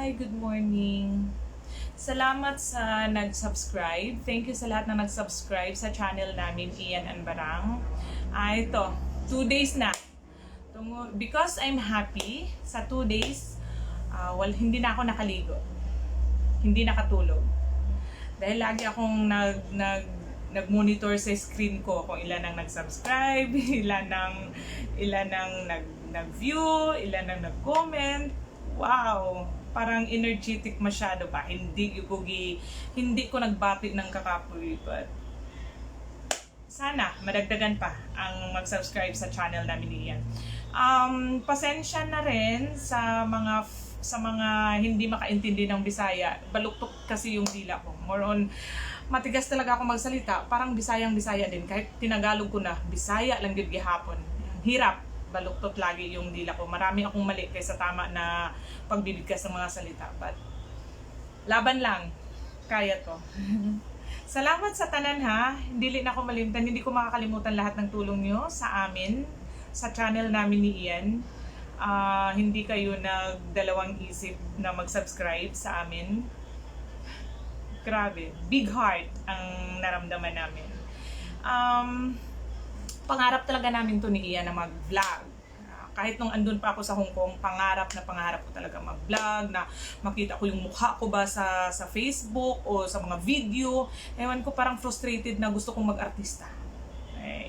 Hi! Good morning! Salamat sa nag-subscribe. Thank you sa lahat na nag-subscribe sa channel namin, Ian and Barang. Ito, 2 days na. Because I'm happy, sa 2 days, hindi na ako nakaligo. Hindi nakatulog. Dahil lagi akong nag-monitor sa screen ko kung ilan ang nag-subscribe, ilan ang nag-view, ilan ang nag-comment. Wow! Parang energetic masyado ba? Hindi ko nagbati ng kakapoy, but sana madagdagan pa ang mag-subscribe sa channel namin niyan. Pasensya na rin sa mga hindi makaintindi ng Bisaya. Baluktok kasi yung dila ko. More on matigas talaga ako magsalita. Parang Bisayang-Bisaya din. Kahit tinagalog ko na, Bisaya lang din gihapon. Hirap. Baluktot lagi yung dila ko. Marami akong mali kaysa tama na pagbibigkas ng mga salita. But laban lang. Kaya to. Salamat sa tanan ha. Hindi na ako malimtan. Hindi ko makakalimutan lahat ng tulong nyo sa amin. Sa channel namin ni Ian. Hindi kayo nagdalawang isip na mag-subscribe sa amin. Grabe. Big heart ang naramdaman namin. Pangarap talaga namin to ni Ian na mag-vlog. Kahit nung andun pa ako sa Hong Kong, pangarap ko talaga mag-vlog, na makita ko yung mukha ko ba sa Facebook o sa mga video. Ewan ko, parang frustrated na gusto kong mag-artista.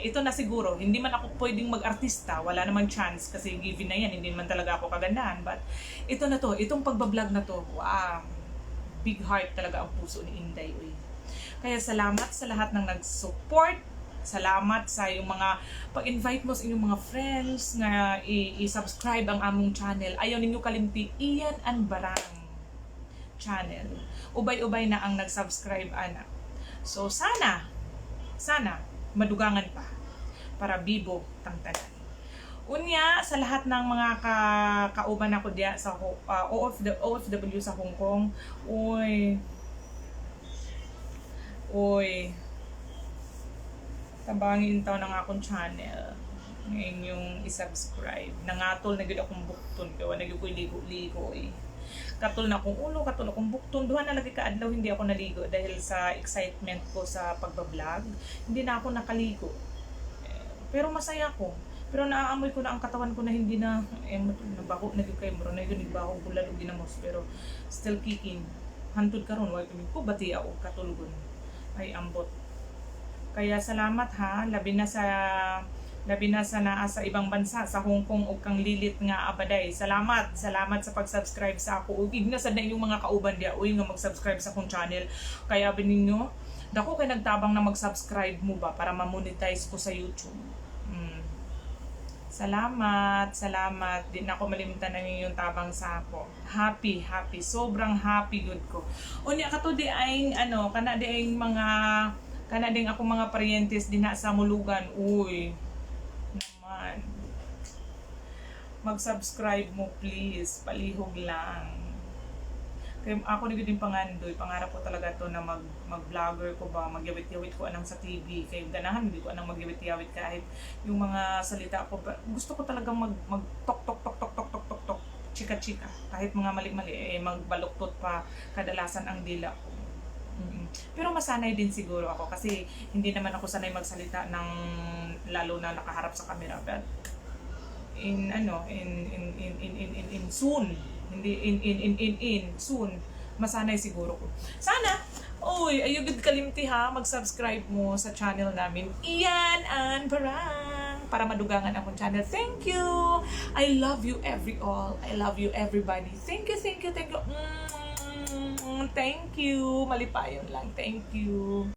Ito na siguro, hindi man ako pwedeng mag-artista, wala namang chance kasi given na yan, hindi man talaga ako kagandahan. But ito na to, itong pagbablog na to, wow, big heart talaga ang puso ni Inday. Kaya salamat sa lahat ng nag-support. Salamat sa yung mga pag-invite mo sa inyong mga friends na i-subscribe ang among channel. Ayaw ninyo kalimti, Ian and Barang channel. Ubay-ubay na ang nag-subscribe, anak. So sana madugangan pa para bibo tangtanan. Unya sa lahat ng mga kauban ako diya sa OFW sa Hong Kong. Oy. Tabangin taw ng akong channel. Ngayon yung i-subscribe. Nangatol na gud akong bukton. Kaya na gud ko ligo-ligo eh. Katol na akong ulo, katol akong bukton. Duha na lagi kaadlaw hindi ako naligo dahil sa excitement ko sa pagbablog. Hindi na ako nakaligo. Pero masaya ko. Pero naaamoy ko na ang katawan ko na hindi na nabaho na gud kay mo na gud baho bulalo ginamos pero still kicking. Hantod karon wa ko bati ako katulgon. Ay ambot. Kaya salamat ha, labi na sa naa sa ibang bansa, sa Hong Kong ug kang lilit nga abaday. Salamat sa pag-subscribe sa ako. Ug ignasad na inyong mga kauban dia nga mag-subscribe sa akong channel. Kaya bininyo, dako kay nagtabang na mag-subscribe mo ba para ma-monetize ko sa YouTube. Salamat. Di na ako malimtan ng inyong tabang sa ako. Happy. Sobrang happy good ko. Unya kato di ay kana ding ako mga parientes din sa Mulugan. Naman. Mag-subscribe mo please. Palihog lang. Kaya ako din pangandoy. Pangarap ko talaga to na mag-vlogger ko ba, magyawit-yawit ko anang sa TV. Kaya ganahan, hindi ko anang magyawit-yawit kahit yung mga salita ko. Gusto ko talagang mag-tok-tok-tok-tok-tok-tok-tok. Chika-chika. Kahit mga mali-mali, magbaluktot pa kadalasan ang dila ko. Pero masanay din siguro ako kasi hindi naman ako sanay magsalita ng lalo na nakaharap sa camera, but soon masanay siguro ko. Sana ayugid kalimti ha, mag-subscribe mo sa channel namin Ian and Barang para madugangan akong channel. Thank you. I love you I love you everybody. Thank you. Thank you. Malipayon lang. Thank you.